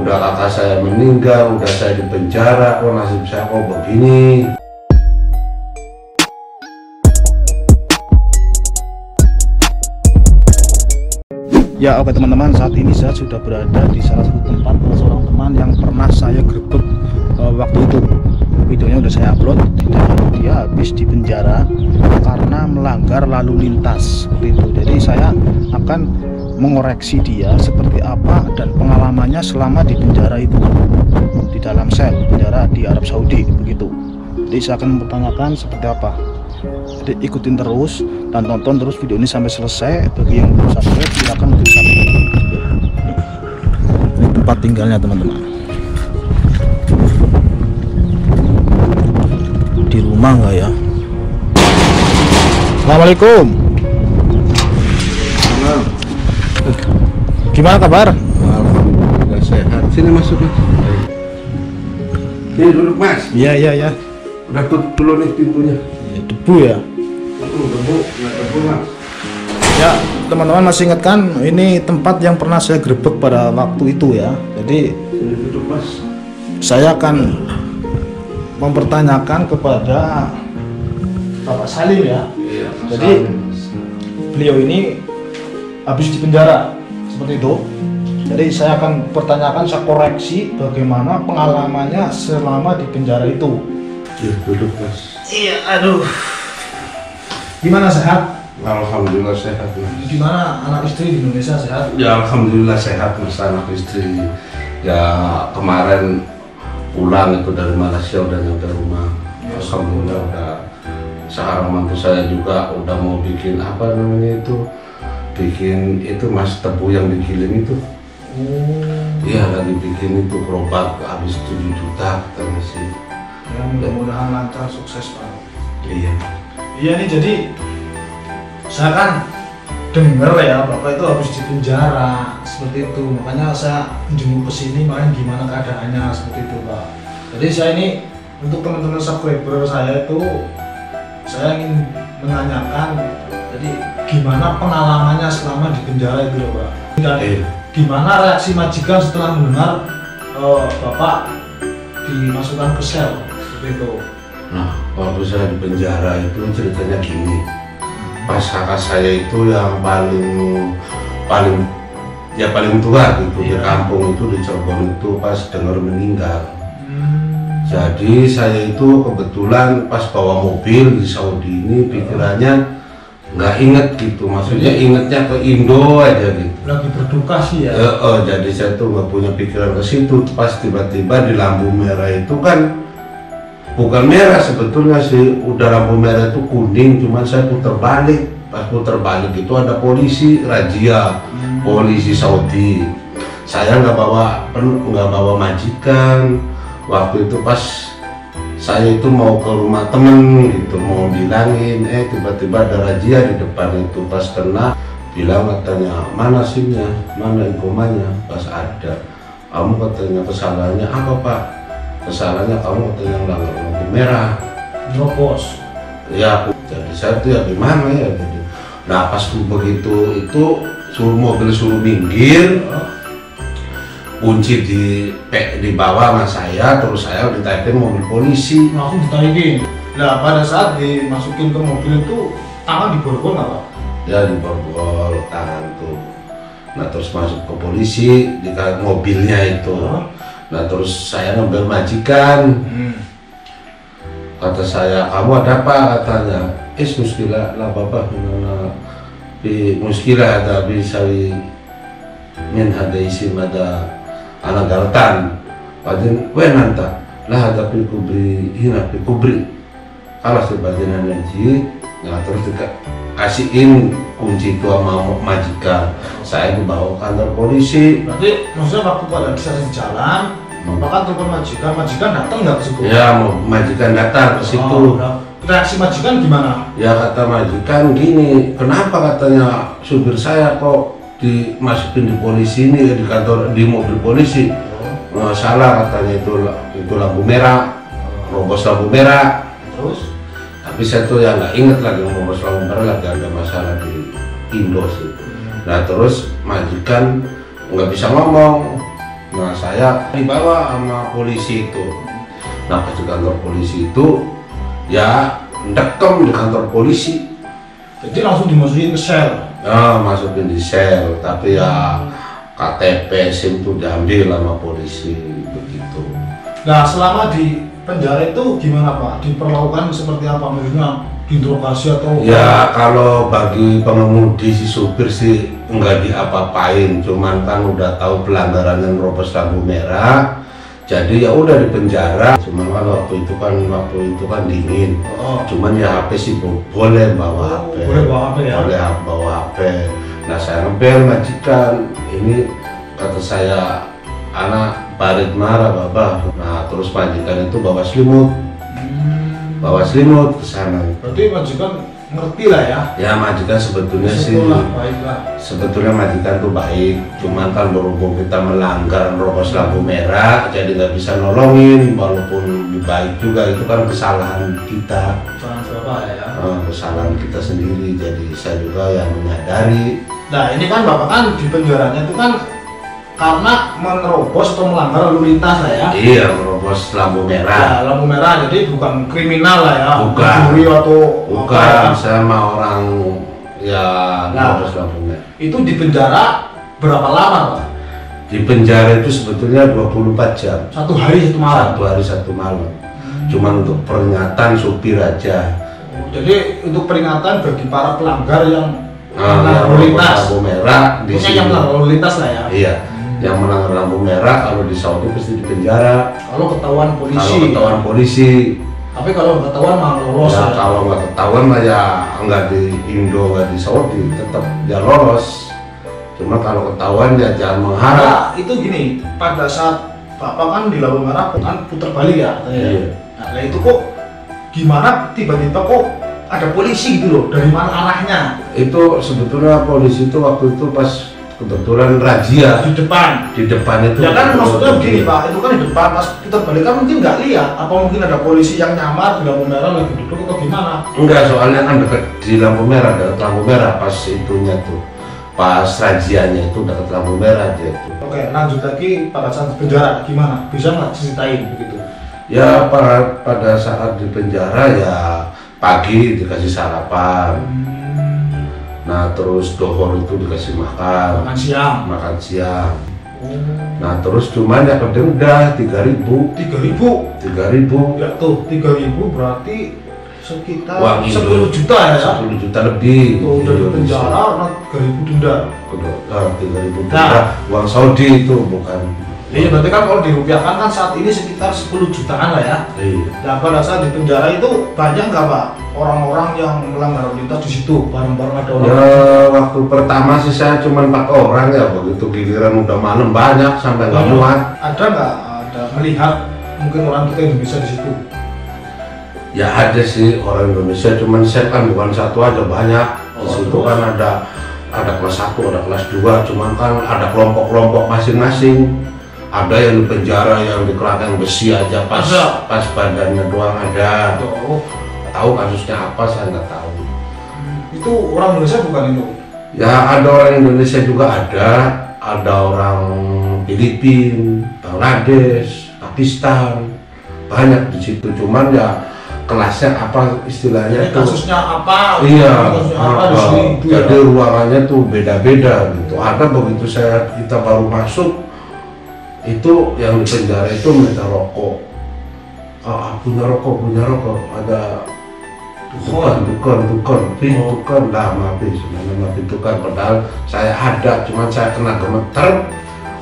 udah kakak saya meninggal, udah saya di penjara, kok nasib saya kok begini. Ya oke teman-teman, saat ini saya sudah berada di salah satu tempat seorang teman yang pernah saya gerebek waktu itu. Videonya udah saya upload. Dia habis di penjara karena melanggar lalu lintas seperti itu. Jadi saya akan mengoreksi dia seperti apa dan pengalamannya selama di penjara itu, di dalam sel penjara di Arab Saudi begitu. Jadi saya akan mempertanyakan seperti apa. Jadi ikutin terus dan tonton terus video ini sampai selesai. Bagi yang belum subscribe silakan untuk subscribe. Ini tempat tinggalnya teman-teman. Di rumah nggak ya? Assalamualaikum. Gimana kabar? Alhamdulillah sehat. Sini masuk mas. Sini duduk mas. Iya. Udah tutup dulu nih pintunya. Ya, debu ya. Debu mas. Ya teman-teman masih ingat kan, ini tempat yang pernah saya gerebek pada waktu itu ya. Jadi Sini duduk mas. saya akan mempertanyakan kepada Bapak Salim ya. Iya. Jadi beliau ini habis di penjara seperti itu. Jadi saya akan pertanyakan, saya koreksi bagaimana pengalamannya selama di penjara itu. Ya, duduk mas. Iya, aduh. Gimana, sehat? Alhamdulillah sehat mas. Gimana anak istri di Indonesia, sehat? Ya alhamdulillah sehat mas, anak istri. Ya kemarin pulang itu dari Malaysia udah nyampe rumah. Alhamdulillah udah. Sekarang mantu saya juga udah mau bikin apa namanya itu, bikin itu mas, tebu yang digiling itu. Iya lagi bikin itu, gerobak habis 7 juta katanya sih. Ya mudah-mudahan lancar, sukses Pak. Iya. Iya nih, jadi saya kan dengar ya Bapak itu habis di penjara seperti itu, makanya saya jenguk ke sini main gimana keadaannya seperti itu Pak. Jadi saya ini untuk teman-teman subscriber saya itu, saya ingin menanyakan, jadi gimana pengalamannya selama di penjara itu Pak. Dan gimana reaksi majikan setelah mendengar Bapak dimasukkan ke sel seperti itu. Nah waktu saya di penjara itu ceritanya gini. Pas kakak saya itu yang paling tua gitu di kampung itu, di Cirebon itu, pas dengar meninggal. Jadi saya itu kebetulan pas bawa mobil di Saudi ini pikirannya nggak inget gitu, maksudnya ingetnya ke Indo aja gitu. Lagi berduka sih ya. Jadi saya tuh nggak punya pikiran ke situ. Pas tiba-tiba di lampu merah itu kan bukan merah sebetulnya sih, udah lampu merah itu kuning, cuman saya putar balik. Pas putar balik itu ada polisi razia, polisi Saudi. Saya nggak bawa majikan. Waktu itu pas saya itu mau ke rumah temen gitu, mau bilangin, tiba-tiba ada razia di depan itu. Pas kena, bilang katanya, mana SIM-nya, mana infomannya. Pas ada, kamu katanya kesalahannya apa Pak? Kesalahannya kamu katanya melanggar lampu merah. Nyopos. Ya, jadi saya tuh ya gimana ya gitu. Nah pas begitu itu mobil suruh minggir, kunci di bawah sama saya, terus saya ditaikin mobil polisi. Langsung ditaikin. Nah pada saat dimasukin ke mobil itu tangan diborgol nggak Pak? Ya diborgol tangan tuh. Nah terus masuk ke polisi di mobilnya itu. Nah terus saya ngambil majikan. Kata saya, kamu ada apa? Katanya, muskilah lah bapak, muskilah ada bisa min ada isi ada anak galtan. Padahal, nanta lah ada pikubri, hina pikubri. Kalau sebagian energi, nah terus kasihin kunci itu sama majikan. Saya dibawa ke kantor polisi. Berarti maksudnya waktu pada bisa jalan, Bapak kan telepon majikan datang nggak ke situ? Ya, majikan datang ke situ. Reaksi majikan gimana? Ya kata majikan gini, kenapa katanya supir saya kok dimasukin di polisi ini, di kantor, di mobil polisi? Salah katanya, itu lampu merah, robos lampu merah. Terus? Tapi saya tuh ya nggak inget lagi robos lampu merah, lagi ada masalah di Indo sih. Nah terus majikan nggak bisa ngomong, Nah saya dibawa sama polisi itu. Nah pas di kantor polisi itu ya dekem di kantor polisi. Jadi langsung dimasukin ke sel? Ya masukin di sel, tapi ya KTP SIM itu diambil sama polisi begitu. Nah selama di penjara itu gimana Pak? Diperlakukan seperti apa? Maksudnya diinterogasi atau? Ya kalau bagi pengemudi si supir sih enggak diapa-apain, cuman kan udah tahu pelanggaran yang nerobos lampu merah, jadi ya udah di penjara. Cuman kan waktu itu kan dingin. Cuman ya HP sih boleh bawa HP. Boleh bawa HP ya? Boleh bawa HP. Nah saya ngebel majikan, ini kata saya anak barit marah bapak. Nah terus majikan itu bawa selimut. Bawa selimut ke sana. Berarti majikan ngerti lah ya? Ya majikan sebetulnya sih, sebetulnya majikan tuh baik. Cuman kan berhubung kita melanggar nerobos lampu merah, jadi nggak bisa nolongin. Walaupun baik juga, itu kan kesalahan kita. Kesalahan siapa ya? Kesalahan kita sendiri. Jadi saya juga yang menyadari. Nah ini kan bapak kan di penjaranya itu kan karena menerobos atau melanggar lalu lintas lah ya? Iya, menerobos lampu merah. Ya, lampu merah, jadi bukan kriminal lah ya? Bukan. Mencuri atau bukan, apa ya? saya mah orang ya menerobos lampu merah. Itu di penjara berapa lama Pak? Di penjara itu sebetulnya 24 jam. Satu hari satu malam? Satu hari satu malam. Cuman untuk peringatan supir aja. Jadi untuk peringatan bagi para pelanggar yang melanggar lalu lintas. Lampu merah di sini. Yang melanggar lalu lintas lah ya? Iya. Yang melanggar lampu merah kalau di Saudi pasti di penjara. Kalau ketahuan polisi. Kalau ketahuan polisi. Tapi kalau nggak ketahuan malah lolos. Ya, kalau nggak ketahuan mah ya nggak di Indo nggak di Saudi tetap ya lolos. Cuma kalau ketahuan ya jangan mengharap. Nah, itu gini, pada saat Bapak kan di lampu merah kan putar balik ya? Iya. Nah itu kok gimana tiba-tiba kok ada polisi gitu loh? Dari mana arahnya? Itu sebetulnya polisi itu waktu itu pas kebetulan razia Di depan itu. ya kan maksudnya begini Pak, itu kan di depan, pas putar balik kan mungkin nggak lihat apa mungkin ada polisi yang nyamar di lampu merah lagi duduk atau gimana? Enggak, soalnya kan dekat di lampu merah, dekat lampu merah pas itunya tuh, pas razianya itu dekat lampu merah dia tuh. Oke, lanjut lagi pada saat di penjara gimana? Bisa nggak ceritain begitu? Ya pada saat di penjara ya pagi dikasih sarapan. Nah terus dohor itu dikasih makan siang. Nah terus cuman ya kedenda 3.000. 3.000 ya tuh 3.000 berarti sekitar uang 10 juta ya? 10 juta lebih. Tuh udah di penjara, 3.000 denda. 3.000 denda uang Saudi itu bukan. Iya berarti kan kalau dirupiahkan kan saat ini sekitar 10 jutaan lah ya? Iya. Nah pada saat di penjara itu banyak nggak Pak orang-orang yang melanggar lalu lintas di situ? Bareng-bareng ada orang? Ya waktu pertama sih saya cuma 4 orang ya, begitu giliran udah malam banyak sampai nggak muat. Ada nggak ada melihat mungkin orang kita Indonesia di situ? Ya ada sih orang Indonesia, cuman saya kan bukan satu aja, banyak. Di situ kan ada kelas 1, ada kelas 2, cuman kan ada kelompok-kelompok masing-masing. Ada yang di penjara yang di kerangkeng besi aja pas badannya doang ada. Tahu kasusnya apa saya nggak tahu. Itu orang Indonesia bukan itu? Ya ada orang Indonesia juga ada orang Filipina, Bangladesh, Pakistan, banyak di situ. Cuman ya kelasnya apa istilahnya tuh? Kasusnya apa? Iya. Jadi ruangannya tuh beda-beda gitu. Ada begitu kita baru masuk itu yang di penjara itu minta rokok. Punya rokok, ada tukar lah, maaf tukar, padahal saya ada, cuman saya kena gemeter,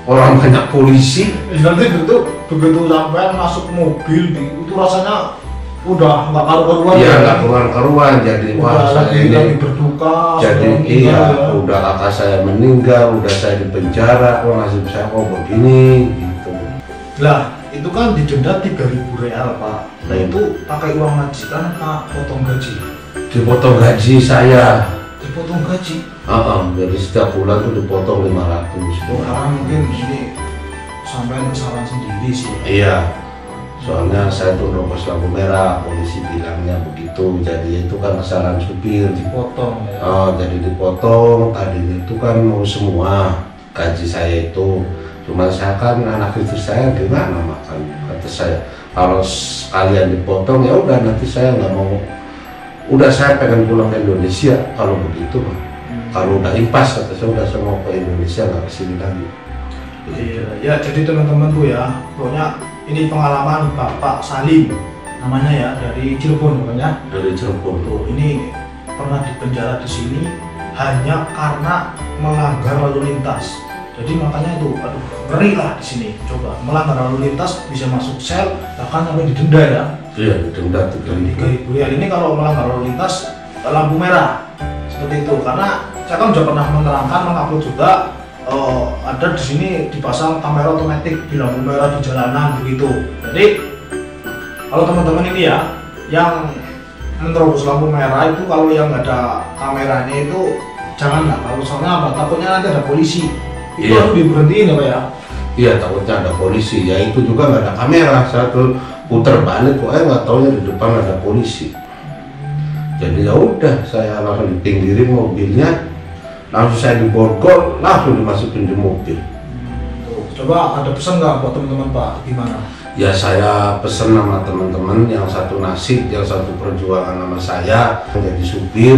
orang banyak polisi. Nanti begitu sampai masuk mobil itu rasanya udah nggak karu-karuan. Iya nggak karuan, jadi wah saya ini berduka. Jadi iya udah kakak saya meninggal, udah saya di penjara, kok nasib saya kok begini gitu. Lah itu kan didenda 3.000 real Pak. Nah itu pakai uang majikan Pak, potong gaji? Dipotong gaji saya. Dipotong gaji? Jadi setiap bulan tuh dipotong 500. Karena mungkin ini sampai kesalahan sendiri sih. Iya. Soalnya saya tuh nerobos lampu merah, polisi bilangnya begitu. Jadi itu kan kesalahan supir. Dipotong ya? Jadi dipotong. Tadi itu kan mau semua gaji saya itu Cuma saya kan anak istri saya gimana makan, kata saya kalau sekalian dipotong ya udah nanti saya nggak mau, udah saya pengen pulang ke Indonesia kalau begitu mah. Kalau udah impas kata saya udah saya mau ke Indonesia nggak kesini lagi. Iya, ya jadi teman-teman tuh ya, pokoknya ini pengalaman Bapak Salim namanya ya, dari Cirebon pokoknya. Dari Cirebon. Tuh, ini pernah dipenjara di sini hanya karena melanggar lalu lintas. Jadi makanya itu, aduh, ngeri lah di sini. Coba melanggar lalu lintas bisa masuk sel, bahkan sampai didenda ya. Iya, didenda 3.000 Riyal. Ini kalau melanggar lalu lintas lampu merah seperti itu. Karena saya kan sudah pernah menerangkan, mengupload juga. Ada di sini dipasang kamera otomatis di lampu merah di jalanan begitu. Jadi kalau teman-teman ini ya yang menerobos lampu merah itu, kalau yang nggak ada kameranya itu janganlah. Kalau soalnya apa? Takutnya nanti ada polisi. Itu harus diberhentiin ya Pak ya? Iya, takutnya ada polisi. Ya itu juga nggak ada kamera. Saya tuh puter balik, kok nggak taunya di depan ada polisi. Jadi ya udah, saya langsung dipinggirin mobilnya. Langsung saya diborgol, langsung dimasukin di mobil. Coba ada pesan nggak buat teman-teman Pak, gimana? Ya saya pesen sama teman-teman, yang satu nasib, yang satu perjuangan sama saya menjadi supir.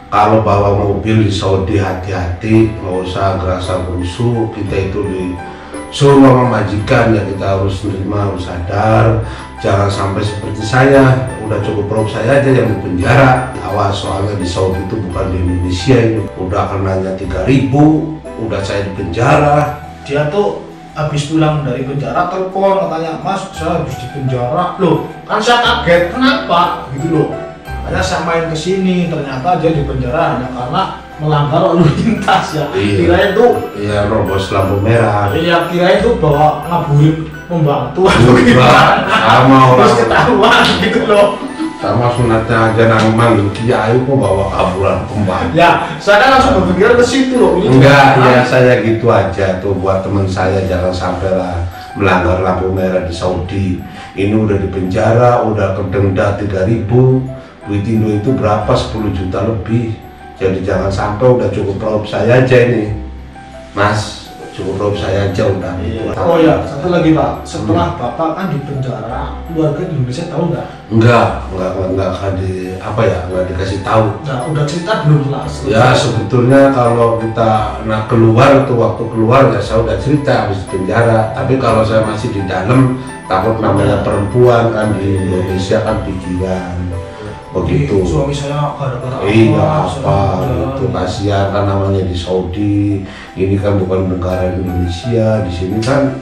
Kalau bawa mobil di Saudi hati-hati, nggak usah gerasa gerusu. Kita itu disuruh sama majikan ya, kita harus menerima, harus sadar. Jangan sampai seperti saya, udah cukup prob saya aja yang di penjara. Awas, soalnya di Saudi itu bukan di Indonesia ini. Udah kenanya 3.000, udah saya di penjara. Dia tuh habis pulang dari penjara telepon katanya, Mas saya habis di penjara. Loh, kan saya kaget, kenapa? Gitu loh. Makanya saya main ke sini, ternyata dia di penjara hanya karena melanggar lalu lintas ya. Iya. Kirain tuh, Iya, robos lampu merah. ya kirain tuh bawa ngaburin pembantu atau Enggak, gimana. sama Terus orang. ketahuan gitu loh. Sama sunatnya aja nang manggil kiai kok bawa kaburan pembantu. Ya, saya kan langsung berpikir ke situ loh. Ini Enggak, jangan- ya saya gitu aja tuh buat teman saya, jangan sampai lah melanggar lampu merah di Saudi. Ini udah di penjara, udah kedenda 3.000. Duit Indo itu berapa? 10 juta lebih. Jadi jangan sampai, udah cukup rob saya aja ini, Mas. Cukup rob saya aja udah. Iya. Oh ya, satu lagi Pak, setelah Bapak kan di penjara, keluarga di Indonesia tahu nggak? Enggak akan nggak dikasih tahu. Nah, udah cerita belum lah? Ya sebetulnya kalau kita keluar tuh, waktu keluar ya saya udah cerita habis di penjara. Tapi kalau saya masih di dalam, takut namanya perempuan kan di Indonesia kan pikiran begitu. Suami saya gara-gara Iya saya apa udah- itu, kasihan kan namanya di Saudi. Ini kan bukan negara Indonesia, di sini kan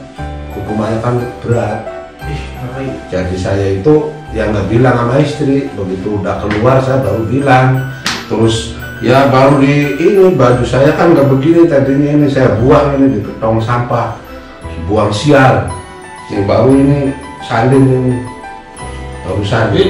hukumannya kan berat. Ngeri. Jadi saya itu yang nggak bilang sama istri, begitu udah keluar saya baru bilang. Terus ya baru di ini baju saya kan nggak begini tadinya, ini saya buang ini di tong sampah, buang sial. Yang baru ini salin ini, baru salin. Jadi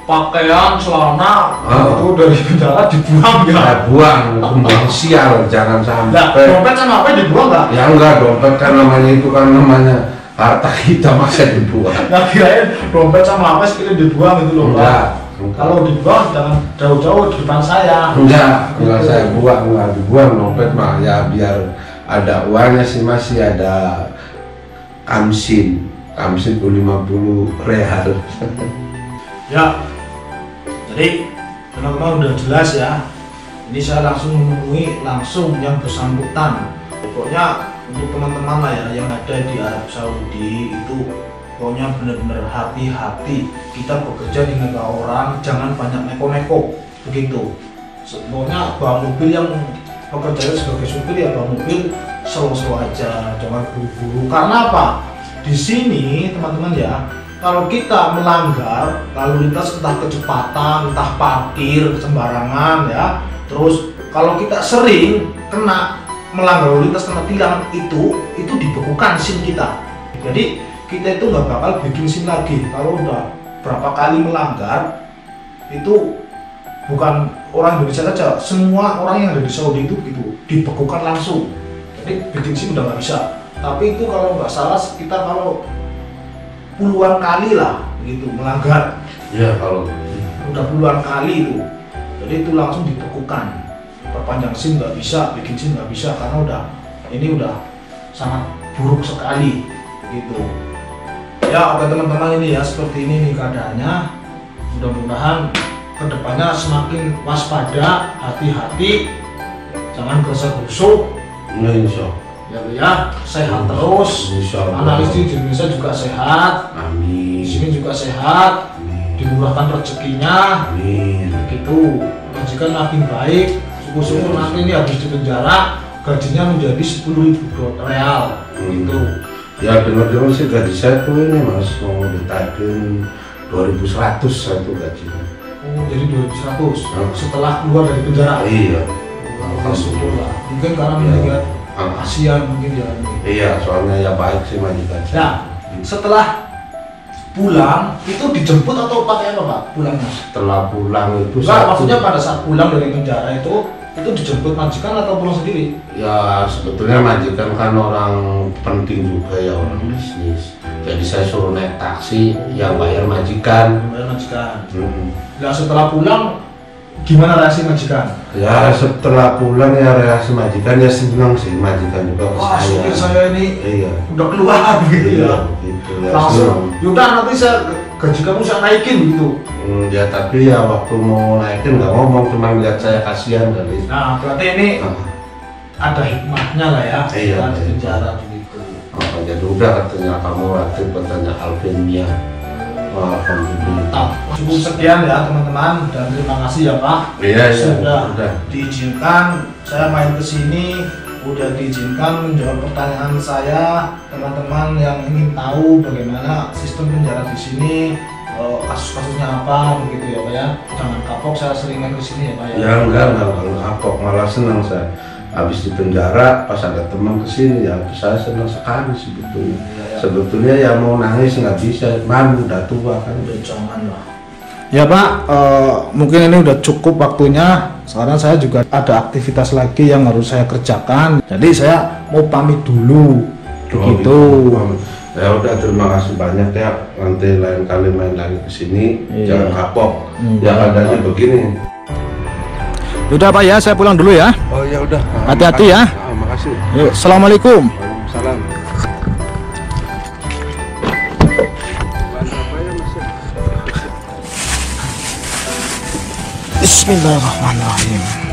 pakaian, celana Ah. itu dari penjara dibuang ya? Saya buang, buang sial, jangan Nah, sampai. dompet sama apa dibuang nggak? Ya enggak, dompet kan namanya itu kan namanya harta kita, masa dibuang. Nggak, kirain dompet sama apa sekali dibuang gitu loh Pak. Enggak. Kalau dibuang jangan jauh-jauh di depan saya. Enggak Gitu. saya buang, enggak dibuang dompet mah ya, biar ada uangnya sih, masih ada kamsin 50 real. Ya, jadi teman-teman udah jelas ya. Ini saya langsung menemui langsung yang bersangkutan. Pokoknya untuk teman-teman lah ya yang ada di Arab Saudi itu, pokoknya benar-benar hati-hati. Kita bekerja di negara orang, jangan banyak neko-neko begitu. Pokoknya bawa mobil yang pekerjaan sebagai supir ya bawa mobil slow-slow aja, jangan buru-buru. Karena apa? Di sini teman-teman ya, kalau kita melanggar lalu lintas, entah kecepatan, entah parkir sembarangan ya, terus kalau kita sering kena melanggar lalu lintas, kena tilang, itu dibekukan SIM kita. Jadi kita itu nggak bakal bikin SIM lagi. Kalau udah berapa kali melanggar, itu bukan orang Indonesia saja, semua orang yang ada di Saudi itu gitu dibekukan langsung. Jadi bikin SIM udah nggak bisa. Tapi itu kalau nggak salah sekitar kalau puluhan kali lah gitu melanggar. Ya kalau Udah puluhan kali itu. Jadi itu langsung dibekukan. Perpanjang SIM nggak bisa, bikin SIM nggak bisa, karena ini udah sangat buruk sekali gitu. Ya oke teman-teman, ini ya seperti ini nih keadaannya. Mudah-mudahan kedepannya semakin waspada, hati-hati, jangan gresek-gresuk. Insya Ya sehat terus. Analis di Indonesia juga sehat. Amin. Di sini juga sehat. Amin. Dimurahkan rezekinya. Amin. Gitu. Majikan makin baik. Syukur-syukur nanti ini habis di penjara gajinya menjadi 10.000 real. Gitu. Ya dengar-dengar sih gaji saya tuh ini mas mau ditagih 2.100 satu gajinya. Oh jadi 2.100 setelah keluar dari penjara. Iya. Syukurlah. Mungkin karena Ya. melihat kasihan mungkin ya. Iya, soalnya ya baik sih majikan. Nah, setelah pulang itu dijemput atau pakai apa Pak pulangnya? Setelah pulang itu Maksudnya pada saat pulang dari penjara itu dijemput majikan atau pulang sendiri? ya sebetulnya majikan kan orang penting juga ya, orang bisnis. Jadi saya suruh naik taksi, yang bayar majikan. Bayar majikan. Nah setelah pulang gimana reaksi majikan? Ya setelah pulang ya reaksi majikan ya senang sih, majikan juga ke Wah, saya. saya ini Iya. udah keluar gitu Iya, ya. gitu ya. Langsung, yaudah nanti gaji kamu saya naikin gitu. Ya tapi ya waktu mau naikin nggak ngomong, cuma lihat saya kasihan kali. Nah berarti ini ada hikmahnya lah ya. Iya, di iya. penjara begitu. Oh, jadi udah katanya kamu aktif, katanya Alvenia. Wah, alhamdulillah. Cukup sekian ya teman-teman, dan terima kasih ya Pak. Iya, iya, sudah udah. diizinkan saya main ke sini, udah diizinkan menjawab pertanyaan saya. Teman-teman yang ingin tahu bagaimana sistem penjara di sini, kasus-kasusnya apa begitu ya Pak ya. Jangan kapok, saya sering main ke sini ya Pak ya. Ya enggak kapok, malah senang saya. Habis di penjara pas ada teman kesini ya saya senang sekali sebetulnya. Sebetulnya ya mau nangis nggak bisa, malu udah tua kan. Udah jangan lah. Ya Pak, mungkin ini udah cukup waktunya. Sekarang saya juga ada aktivitas lagi yang harus saya kerjakan. Jadi saya mau pamit dulu. Begitu. Ya udah, terima kasih banyak ya. Nanti lain kali main lagi ke sini. Iya. Jangan kapok. Ya adanya begini. Udah Pak ya, saya pulang dulu ya. Oh ya udah. Hati-hati ya. Makasih. Yuk, assalamualaikum. Waalaikumsalam. Bismillahirrahmanirrahim.